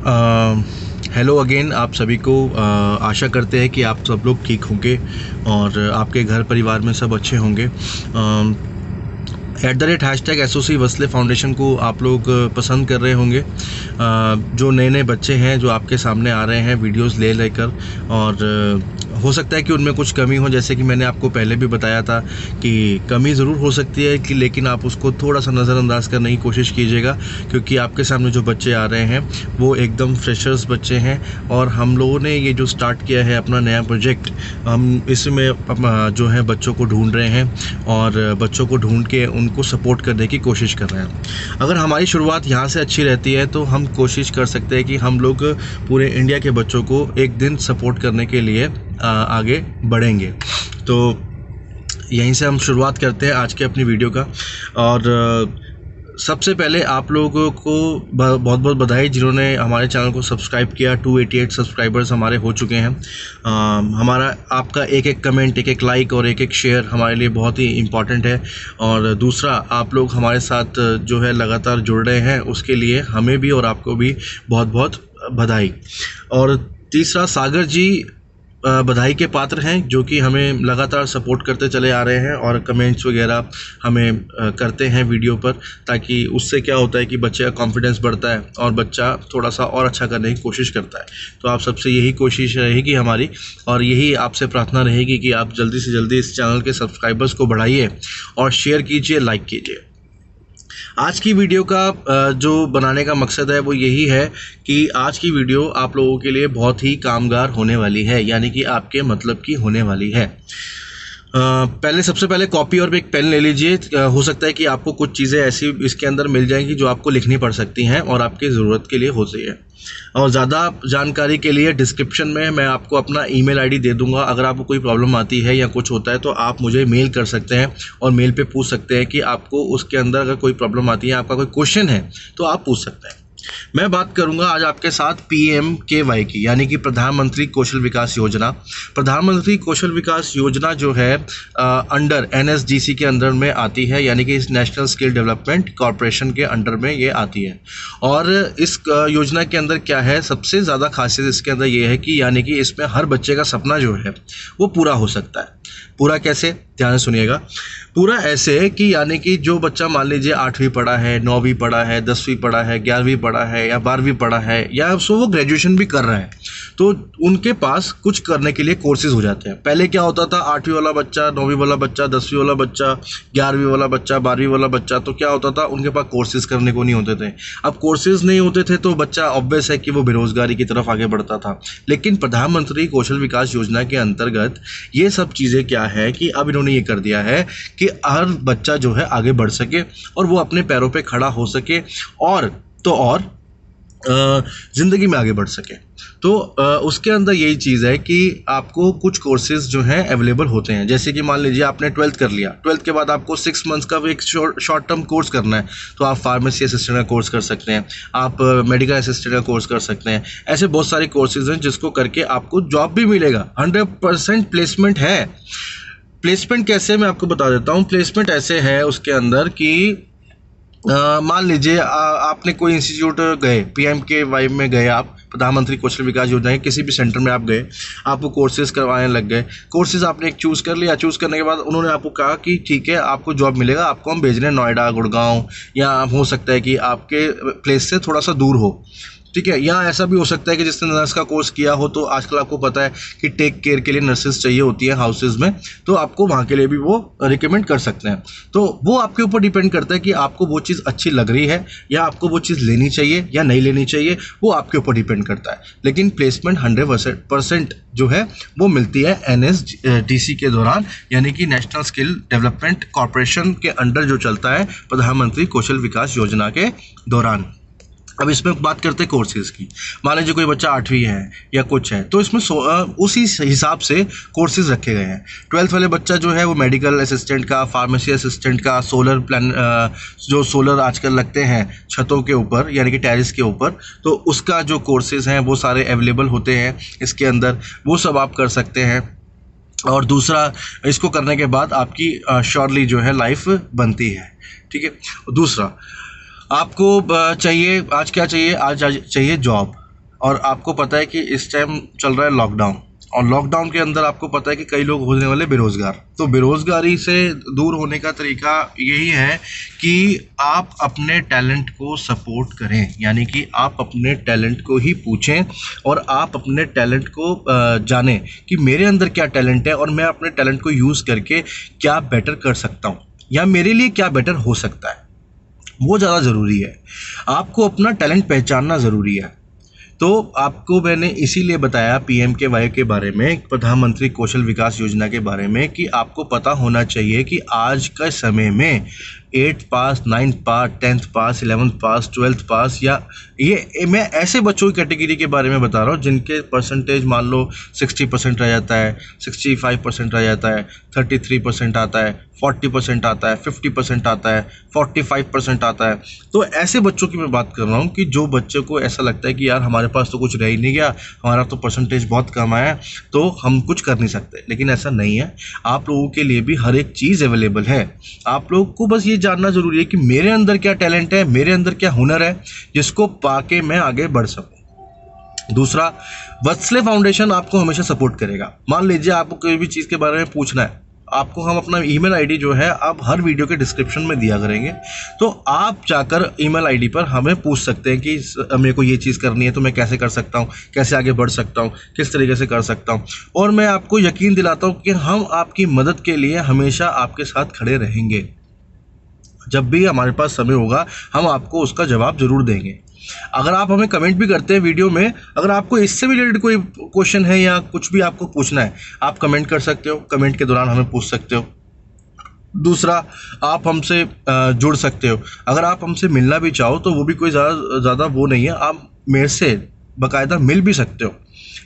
Hello again आप सभी को। आशा करते हैं कि आप सब लोग ठीक होंगे और आपके घर परिवार में सब अच्छे होंगे। @SOC वसले फाउंडेशन को आप लोग पसंद कर रहे होंगे। जो नए नए बच्चे हैं जो आपके सामने आ रहे हैं वीडियोस ले लेकर, और हो सकता है कि उनमें कुछ कमी हो, जैसे कि मैंने आपको पहले भी बताया था कि कमी ज़रूर हो सकती है कि लेकिन आप उसको थोड़ा सा नज़रअंदाज करने की कोशिश कीजिएगा, क्योंकि आपके सामने जो बच्चे आ रहे हैं वो एकदम फ्रेशर्स बच्चे हैं। और हम लोगों ने ये जो स्टार्ट किया है अपना नया प्रोजेक्ट, हम इसमें जो है बच्चों को ढूंढ रहे हैं और बच्चों को ढूंढ के उनको सपोर्ट करने की कोशिश कर रहे हैं। अगर हमारी शुरुआत यहाँ से अच्छी रहती है तो हम कोशिश कर सकते हैं कि हम लोग पूरे इंडिया के बच्चों को एक दिन सपोर्ट करने के लिए आगे बढ़ेंगे। तो यहीं से हम शुरुआत करते हैं आज के अपनी वीडियो का। और सबसे पहले आप लोगों को बहुत बहुत बधाई जिन्होंने हमारे चैनल को सब्सक्राइब किया। 288 सब्सक्राइबर्स हमारे हो चुके हैं। हमारा आपका एक एक कमेंट, एक एक लाइक और एक एक शेयर हमारे लिए बहुत ही इम्पॉर्टेंट है। और दूसरा, आप लोग हमारे साथ जो है लगातार जुड़ रहे हैं, उसके लिए हमें भी और आपको भी बहुत बहुत बधाई। और तीसरा, सागर जी बधाई के पात्र हैं, जो कि हमें लगातार सपोर्ट करते चले आ रहे हैं और कमेंट्स वगैरह हमें करते हैं वीडियो पर, ताकि उससे क्या होता है कि बच्चे का कॉन्फिडेंस बढ़ता है और बच्चा थोड़ा सा और अच्छा करने की कोशिश करता है। तो आप सबसे यही कोशिश रहेगी हमारी, और यही आपसे प्रार्थना रहेगी कि आप जल्दी से जल्दी इस चैनल के सब्सक्राइबर्स को बढ़ाइए और शेयर कीजिए, लाइक कीजिए। आज की वीडियो का जो बनाने का मकसद है वो यही है कि आज की वीडियो आप लोगों के लिए बहुत ही कामगार होने वाली है, यानी कि आपके मतलब की होने वाली है। सबसे पहले कॉपी और एक पेन ले लीजिए। हो सकता है कि आपको कुछ चीज़ें ऐसी इसके अंदर मिल जाएंगी जो आपको लिखनी पड़ सकती हैं और आपकी ज़रूरत के लिए होती है। और ज़्यादा जानकारी के लिए डिस्क्रिप्शन में मैं आपको अपना ईमेल आईडी दे दूंगा। अगर आपको कोई प्रॉब्लम आती है या कुछ होता है तो आप मुझे मेल कर सकते हैं और मेल पे पूछ सकते हैं कि आपको उसके अंदर अगर कोई प्रॉब्लम आती है, आपका कोई क्वेश्चन है तो आप पूछ सकते हैं। मैं बात करूंगा आज आपके साथ PMKY की, यानी कि प्रधानमंत्री कौशल विकास योजना। प्रधानमंत्री कौशल विकास योजना जो है अंडर NSDC के अंदर में आती है, यानी कि इस नेशनल स्किल डेवलपमेंट कॉरपोरेशन के अंडर में ये आती है। और इस योजना के अंदर क्या है, सबसे ज़्यादा खासियत इसके अंदर ये है कि यानी कि इसमें हर बच्चे का सपना जो है वो पूरा हो सकता है। पूरा कैसे, ध्यान से सुनिएगा। पूरा ऐसे कि यानी कि जो बच्चा मान लीजिए 8वीं पढ़ा है, 9वीं पढ़ा है, 10वीं पढ़ा है, 11वीं पढ़ा है या 12वीं पढ़ा है, या वो ग्रेजुएशन भी कर रहा है, तो उनके पास कुछ करने के लिए कोर्सेज हो जाते हैं। पहले क्या होता था, 8वीं वाला बच्चा, 9वीं वाला बच्चा, 10वीं वाला बच्चा, 11वीं वाला बच्चा, 12वीं वाला बच्चा, तो क्या होता था, उनके पास कोर्सेज करने को नहीं होते थे। अब कोर्सेज नहीं होते थे तो बच्चा ऑब्वियस है कि वो बेरोजगारी की तरफ आगे बढ़ता था। लेकिन प्रधानमंत्री कौशल विकास योजना के अंतर्गत ये सब चीज़ें क्या है कि अब इन्होंने ये कर दिया है कि हर बच्चा जो है आगे बढ़ सके और वो अपने पैरों पे खड़ा हो सके और ज़िंदगी में आगे बढ़ सके। तो उसके अंदर यही चीज़ है कि आपको कुछ कोर्सेज जो हैं अवेलेबल होते हैं। जैसे कि मान लीजिए आपने 12th कर लिया, 12th के बाद आपको 6 मंथ्स का एक शॉर्ट टर्म कोर्स करना है, तो आप फार्मेसी असिस्टेंट का कोर्स कर सकते हैं, आप मेडिकल असिस्टेंट का कोर्स कर सकते हैं। ऐसे बहुत सारे कोर्सेज हैं जिसको करके आपको जॉब भी मिलेगा। 100% प्लेसमेंट है। प्लेसमेंट कैसे, मैं आपको बता देता हूँ। प्लेसमेंट ऐसे है उसके अंदर कि मान लीजिए आपने कोई इंस्टीट्यूट गए, PMKY में गए, आप प्रधानमंत्री कौशल विकास योजना के किसी भी सेंटर में आप गए, आपको कोर्सेज करवाने लग गए। कोर्सेज आपने एक चूज़ कर लिया, चूज़ करने के बाद उन्होंने आपको कहा कि ठीक है आपको जॉब मिलेगा, आपको हम भेज रहे हैं नोएडा, गुड़गांव, या हो सकता है कि आपके प्लेस से थोड़ा सा दूर हो, ठीक है। या ऐसा भी हो सकता है कि जिसने नर्स का कोर्स किया हो, तो आजकल आपको पता है कि टेक केयर के लिए नर्सेज चाहिए होती है हाउसेज में, तो आपको वहाँ के लिए भी वो रिकमेंड कर सकते हैं। तो वो आपके ऊपर डिपेंड करता है कि आपको वो चीज़ अच्छी लग रही है या आपको वो चीज़ लेनी चाहिए या नहीं लेनी चाहिए, वो आपके ऊपर डिपेंड करता है। लेकिन प्लेसमेंट 100% जो है वो मिलती है NSDC के दौरान, यानी कि नेशनल स्किल डेवलपमेंट कॉरपोरेशन के अंडर जो चलता है प्रधानमंत्री कौशल विकास योजना के दौरान। अब इसमें बात करते हैं कोर्सेज़ की। मान लीजिए कोई बच्चा 8वीं है या कुछ है, तो इसमें उसी हिसाब से कोर्सेज़ रखे गए हैं। 12th वाले बच्चा जो है वो मेडिकल असिस्टेंट का, फार्मेसी असिस्टेंट का, सोलर प्लान जो सोलर आजकल लगते हैं छतों के ऊपर, यानी कि टेरेस के ऊपर, तो उसका जो कोर्सेज़ हैं वो सारे अवेलेबल होते हैं इसके अंदर, वो सब आप कर सकते हैं। और दूसरा, इसको करने के बाद आपकी श्योरली जो है लाइफ बनती है, ठीक है। दूसरा, आपको चाहिए आज क्या चाहिए, आज चाहिए जॉब। और आपको पता है कि इस टाइम चल रहा है लॉकडाउन, और लॉकडाउन के अंदर आपको पता है कि कई लोग होने वाले बेरोज़गार। तो बेरोज़गारी से दूर होने का तरीका यही है कि आप अपने टैलेंट को सपोर्ट करें, यानी कि आप अपने टैलेंट को ही पूछें और आप अपने टैलेंट को जानें कि मेरे अंदर क्या टैलेंट है और मैं अपने टैलेंट को यूज़ करके क्या बेटर कर सकता हूँ या मेरे लिए क्या बेटर हो सकता है, वो ज़्यादा ज़रूरी है। आपको अपना टैलेंट पहचानना ज़रूरी है। तो आपको मैंने इसीलिए बताया PMKY के बारे में, प्रधानमंत्री कौशल विकास योजना के बारे में, कि आपको पता होना चाहिए कि आज के समय में 8th पास, 9th पास, 10th पास, 11th पास, 12th पास, या ये मैं ऐसे बच्चों की कैटेगरी के बारे में बता रहा हूँ जिनके परसेंटेज मान लो 60% रह जाता है, 65% रह जाता है, 33% आता है, 40% आता है, 50% आता है, 45% आता है। तो ऐसे बच्चों की मैं बात कर रहा हूँ कि जो बच्चे को ऐसा लगता है कि यार हमारे पास तो कुछ रह ही नहीं गया, हमारा तो परसेंटेज बहुत कम आया, तो हम कुछ कर नहीं सकते। लेकिन ऐसा नहीं है, आप लोगों के लिए भी हर एक चीज़ अवेलेबल है। आप लोग को बस ये जानना ज़रूरी है कि मेरे अंदर क्या टैलेंट है, मेरे अंदर क्या हुनर है, जिसको पाके मैं आगे बढ़ सकूं। दूसरा, वत्सले फाउंडेशन आपको हमेशा सपोर्ट करेगा। मान लीजिए आपको कोई भी चीज़ के बारे में पूछना है, आपको हम अपना ईमेल आईडी जो है आप हर वीडियो के डिस्क्रिप्शन में दिया करेंगे, तो आप जाकर ईमेल आईडी पर हमें पूछ सकते हैं कि मेरे को ये चीज़ करनी है तो मैं कैसे कर सकता हूँ, कैसे आगे बढ़ सकता हूँ, किस तरीके से कर सकता हूँ। और मैं आपको यकीन दिलाता हूँ कि हम आपकी मदद के लिए हमेशा आपके साथ खड़े रहेंगे। जब भी हमारे पास समय होगा हम आपको उसका जवाब ज़रूर देंगे। अगर आप हमें कमेंट भी करते हैं वीडियो में, अगर आपको इससे भी रिलेटेड कोई क्वेश्चन है या कुछ भी आपको पूछना है, आप कमेंट कर सकते हो, कमेंट के दौरान हमें पूछ सकते हो। दूसरा, आप हमसे जुड़ सकते हो। अगर आप हमसे मिलना भी चाहो तो वो भी कोई ज़्यादा वो नहीं है, आप मेरे से बाकायदा मिल भी सकते हो,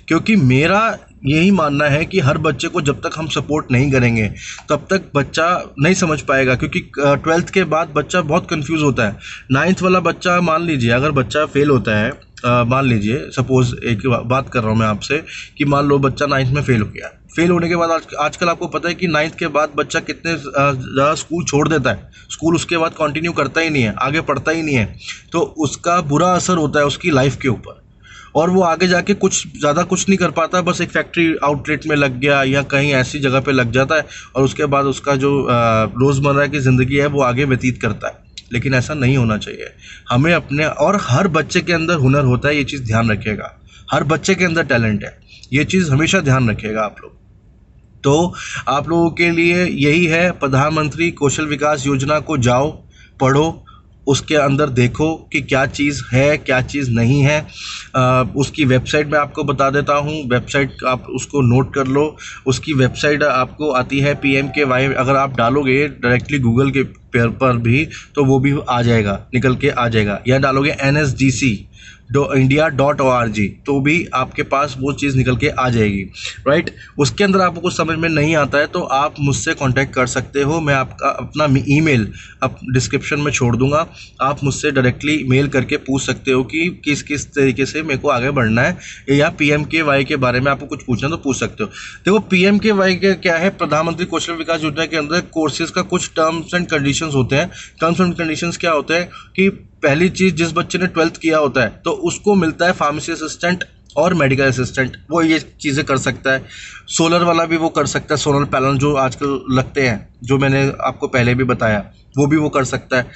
क्योंकि मेरा यही मानना है कि हर बच्चे को जब तक हम सपोर्ट नहीं करेंगे तब तक बच्चा नहीं समझ पाएगा। क्योंकि 12th के बाद बच्चा बहुत कंफ्यूज होता है। 9th वाला बच्चा, मान लीजिए अगर बच्चा फेल होता है, मान लीजिए सपोज एक बात कर रहा हूँ मैं आपसे कि मान लो बच्चा 9th में फेल हो गया। फेल होने के बाद आजकल आपको पता है कि 9th के बाद बच्चा कितने ज़्यादा स्कूल छोड़ देता है, स्कूल उसके बाद कंटिन्यू करता ही नहीं है, आगे पढ़ता ही नहीं है। तो उसका बुरा असर होता है उसकी लाइफ के ऊपर, और वो आगे जाके कुछ ज़्यादा कुछ नहीं कर पाता, बस एक फैक्ट्री आउटलेट में लग गया या कहीं ऐसी जगह पे लग जाता है, और उसके बाद उसका जो रोज़मर्रा की ज़िंदगी है वो आगे व्यतीत करता है। लेकिन ऐसा नहीं होना चाहिए। हमें अपने, और हर बच्चे के अंदर हुनर होता है, ये चीज़ ध्यान रखिएगा। हर बच्चे के अंदर टैलेंट है, ये चीज़ हमेशा ध्यान रखिएगा आप लोग। तो आप लोगों के लिए यही है, प्रधानमंत्री कौशल विकास योजना को जाओ, पढ़ो, उसके अंदर देखो कि क्या चीज़ है क्या चीज़ नहीं है। उसकी वेबसाइट मैं आपको बता देता हूँ, वेबसाइट आप उसको नोट कर लो। उसकी वेबसाइट आपको आती है PMKY, अगर आप डालोगे डायरेक्टली गूगल के पर भी तो वो भी आ जाएगा, निकल के आ जाएगा, या डालोगे NSDC.India.org तो भी आपके पास वो चीज़ निकल के आ जाएगी, राइट। उसके अंदर आपको कुछ समझ में नहीं आता है तो आप मुझसे कांटेक्ट कर सकते हो। मैं आपका अपना ईमेल डिस्क्रिप्शन में छोड़ दूंगा, आप मुझसे डायरेक्टली मेल करके पूछ सकते हो कि किस किस तरीके से मेरे को आगे बढ़ना है, या PMKY के बारे में आपको कुछ पूछना तो पूछ सकते हो। देखो PMKY के क्या है, प्रधानमंत्री कौशल विकास योजना के अंदर कोर्सेज का कुछ टर्म्स एंड कंडीशंस होते हैं। टर्म्स एंड कंडीशंस क्या होते हैं कि पहली चीज़, जिस बच्चे ने 12th किया होता है तो उसको मिलता है फार्मेसी असिस्टेंट और मेडिकल असिस्टेंट, वो ये चीज़ें कर सकता है। सोलर वाला भी वो कर सकता है, सोलर पैनल जो आजकल लगते हैं, जो मैंने आपको पहले भी बताया, वो भी वो कर सकता है।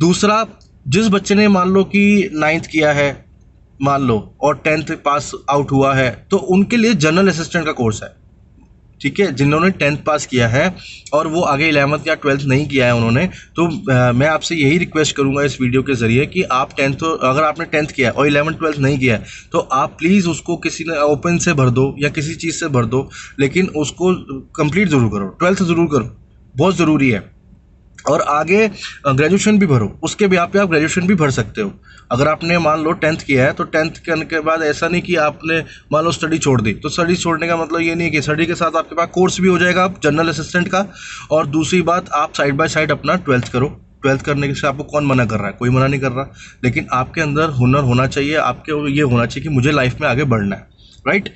दूसरा, जिस बच्चे ने मान लो कि 9th किया है मान लो और 10th पास आउट हुआ है, तो उनके लिए जनरल असिस्टेंट का कोर्स है, ठीक है। जिन्होंने 10th पास किया है और वो आगे 11th या 12th नहीं किया है उन्होंने, तो मैं आपसे यही रिक्वेस्ट करूंगा इस वीडियो के ज़रिए कि आप 10th, अगर आपने 10th किया है और 11th 12th नहीं किया है तो आप प्लीज़ उसको किसी ने ओपन से भर दो या किसी चीज़ से भर दो, लेकिन उसको कंप्लीट ज़रूर करो, 12th ज़रूर करो, बहुत ज़रूरी है। और आगे ग्रेजुएशन भी भरो, उसके भी पे आप ग्रेजुएशन भी भर सकते हो। अगर आपने मान लो 10th किया है तो 10th करने के बाद ऐसा नहीं कि आपने मान लो स्टडी छोड़ दी, तो स्टडी छोड़ने का मतलब ये नहीं कि स्टडी के साथ आपके पास कोर्स भी हो जाएगा जनरल असिस्टेंट का। और दूसरी बात, आप साइड बाय साइड अपना 12th करो। 12th करने से आपको कौन मना कर रहा है, कोई मना नहीं कर रहा, लेकिन आपके अंदर हुनर होना चाहिए, आपके ये होना चाहिए कि मुझे लाइफ में आगे बढ़ना है, राइट।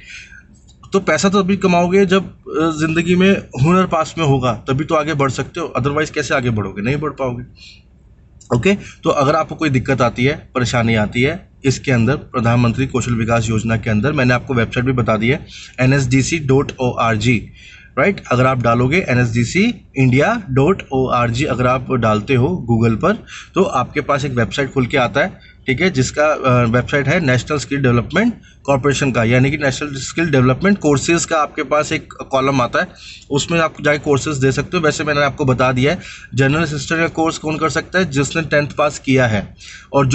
तो पैसा तो अभी कमाओगे जब ज़िंदगी में हुनर पास में होगा, तभी तो आगे बढ़ सकते हो, अदरवाइज़ कैसे आगे बढ़ोगे, नहीं बढ़ पाओगे। ओके, तो अगर आपको कोई दिक्कत आती है, परेशानी आती है, इसके अंदर प्रधानमंत्री कौशल विकास योजना के अंदर मैंने आपको वेबसाइट भी बता दी है nsdc.org, राइट। अगर आप डालोगे nsdcindia.org अगर आप डालते हो गूगल पर तो आपके पास एक वेबसाइट खुल के आता है, ठीक है, जिसका वेबसाइट है नेशनल स्किल डेवलपमेंट कॉर्पोरेशन का, यानी कि नेशनल स्किल डेवलपमेंट कोर्सेज का आपके पास एक कॉलम आता है, उसमें आप जाके कोर्सेज दे सकते हो। वैसे मैंने आपको बता दिया है जनरल असिस्टेंट का कोर्स कौन कर सकता है, जिसने 10th पास किया है, और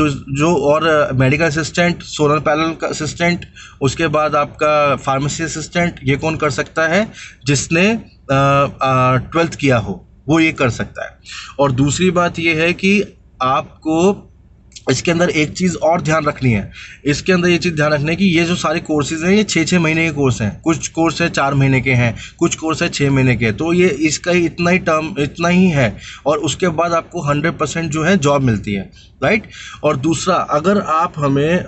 और मेडिकल असिस्टेंट, सोलर पैनल का असिस्टेंट, उसके बाद आपका फार्मेसी असिस्टेंट, ये कौन कर सकता है, जिसने 12th किया हो, वो ये कर सकता है। और दूसरी बात ये है कि आपको इसके अंदर एक चीज़ और ध्यान रखनी है, इसके अंदर ये चीज़ ध्यान रखनी है कि ये जो सारे कोर्सेज हैं ये 6-6 महीने के कोर्स हैं, कुछ कोर्स है 4 महीने के हैं, कुछ कोर्स है 6 महीने के, तो ये इसका ही इतना ही है, और उसके बाद आपको 100% जो है जॉब मिलती है, राइट। और दूसरा, अगर आप हमें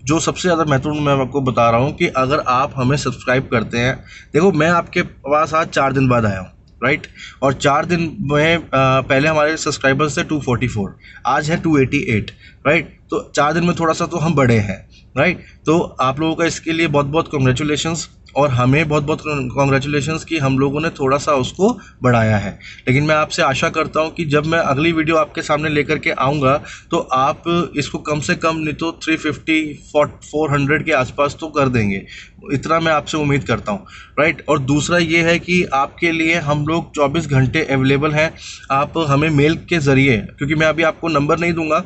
जो सबसे ज़्यादा महत्वपूर्ण मैं आपको बता रहा हूँ कि अगर आप हमें सब्सक्राइब करते हैं, देखो मैं आपके पास आज 4 दिन बाद आया हूँ, राइट, और 4 दिन में पहले हमारे सब्सक्राइबर्स थे 244, आज है 288, राइट, तो 4 दिन में थोड़ा सा तो हम बढ़े हैं, राइट। तो आप लोगों का इसके लिए बहुत बहुत कॉन्ग्रेचुलेशंस, और हमें बहुत बहुत कॉन्ग्रेचुलेशंस कि हम लोगों ने थोड़ा सा उसको बढ़ाया है। लेकिन मैं आपसे आशा करता हूं कि जब मैं अगली वीडियो आपके सामने लेकर के आऊँगा तो आप इसको कम से कम नहीं तो 350-400 के आसपास तो कर देंगे, इतना मैं आपसे उम्मीद करता हूं, राइट। और दूसरा ये है कि आपके लिए हम लोग 24 घंटे अवेलेबल हैं, आप हमें मेल के ज़रिए, क्योंकि मैं अभी आपको नंबर नहीं दूंगा,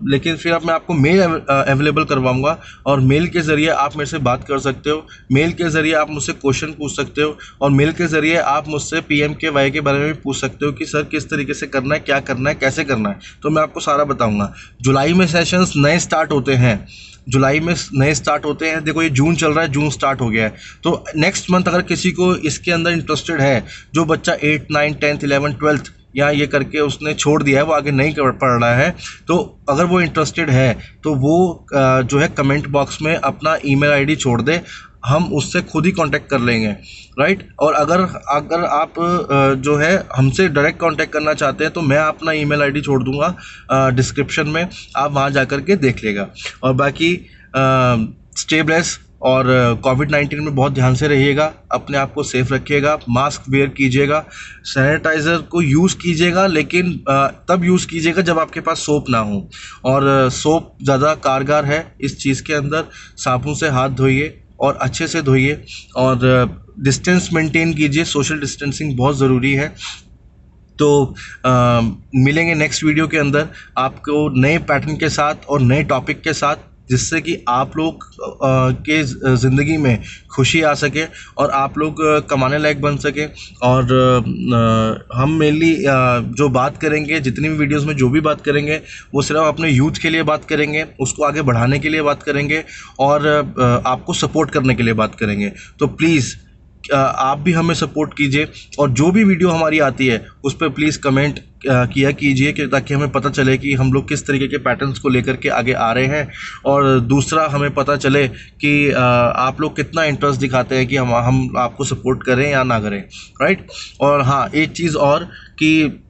लेकिन फिर मैं आपको मेल अवेलेबल करवाऊंगा, और मेल के ज़रिए आप मेरे से बात कर सकते हो, मेल के ज़रिए आप मुझसे क्वेश्चन पूछ सकते हो, और मेल के ज़रिए आप मुझसे PMKY के बारे में भी पूछ सकते हो कि सर किस तरीके से करना है, क्या करना है, कैसे करना है, तो मैं आपको सारा बताऊंगा। जुलाई में सेशंस नए स्टार्ट होते हैं, देखो ये जून चल रहा है, जून स्टार्ट हो गया है, तो नेक्स्ट मंथ अगर किसी को इसके अंदर इंटरेस्टेड है, जो बच्चा 8, 9, 10th, 11th, 12th या ये करके उसने छोड़ दिया है, वो आगे नहीं पढ़ रहा है, तो अगर वो इंटरेस्टेड है तो वो जो है कमेंट बॉक्स में अपना ईमेल आईडी छोड़ दे, हम उससे खुद ही कांटेक्ट कर लेंगे, राइट। और अगर आप जो है हमसे डायरेक्ट कांटेक्ट करना चाहते हैं तो मैं अपना ईमेल आईडी छोड़ दूंगा डिस्क्रिप्शन में, आप वहां जाकर के देख लेगा। और बाकी स्टे ब्लेस्ड, और कोविड-19 में बहुत ध्यान से रहिएगा, अपने आप को सेफ रखिएगा, मास्क वेयर कीजिएगा, सैनिटाइज़र को यूज़ कीजिएगा, लेकिन तब यूज़ कीजिएगा जब आपके पास सोप ना हो, और सोप ज़्यादा कारगर है इस चीज़ के अंदर। साबुन से हाथ धोइए और अच्छे से धोइए, और डिस्टेंस मेंटेन कीजिए, सोशल डिस्टेंसिंग बहुत ज़रूरी है। तो मिलेंगे नेक्स्ट वीडियो के अंदर आपको नए पैटर्न के साथ और नए टॉपिक के साथ, जिससे कि आप लोग के ज़िंदगी में खुशी आ सके और आप लोग कमाने लायक बन सके। और हम मेनली जो बात करेंगे, जितनी भी वीडियोस में जो भी बात करेंगे, वो सिर्फ अपने यूथ के लिए बात करेंगे, उसको आगे बढ़ाने के लिए बात करेंगे, और आपको सपोर्ट करने के लिए बात करेंगे। तो प्लीज़ आप भी हमें सपोर्ट कीजिए, और जो भी वीडियो हमारी आती है उस पर प्लीज़ कमेंट किया कीजिए, कि ताकि हमें पता चले कि हम लोग किस तरीके के पैटर्न्स को लेकर के आगे आ रहे हैं। और दूसरा, हमें पता चले कि आप लोग कितना इंटरेस्ट दिखाते हैं कि हम आपको सपोर्ट करें या ना करें, राइट। और हाँ, एक चीज़ और कि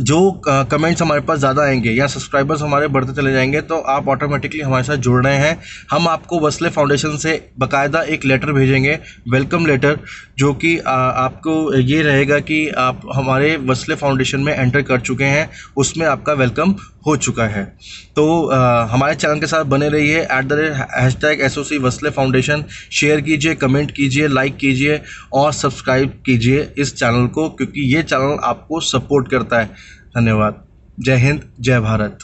जो कमेंट्स हमारे पास ज़्यादा आएंगे या सब्सक्राइबर्स हमारे बढ़ते चले जाएंगे, तो आप ऑटोमेटिकली हमारे साथ जुड़ रहे हैं। हम आपको वसले फाउंडेशन से बाकायदा एक लेटर भेजेंगे, वेलकम लेटर, जो कि आपको ये रहेगा कि आप हमारे वसले फाउंडेशन में एंटर कर चुके हैं, उसमें आपका वेलकम हो चुका है। तो हमारे चैनल के साथ बने रहिए, #SOC वसले फाउंडेशन, शेयर कीजिए, कमेंट कीजिए, लाइक कीजिए और सब्सक्राइब कीजिए इस चैनल को, क्योंकि ये चैनल आपको सपोर्ट करता है। धन्यवाद। जय हिंद, जय भारत।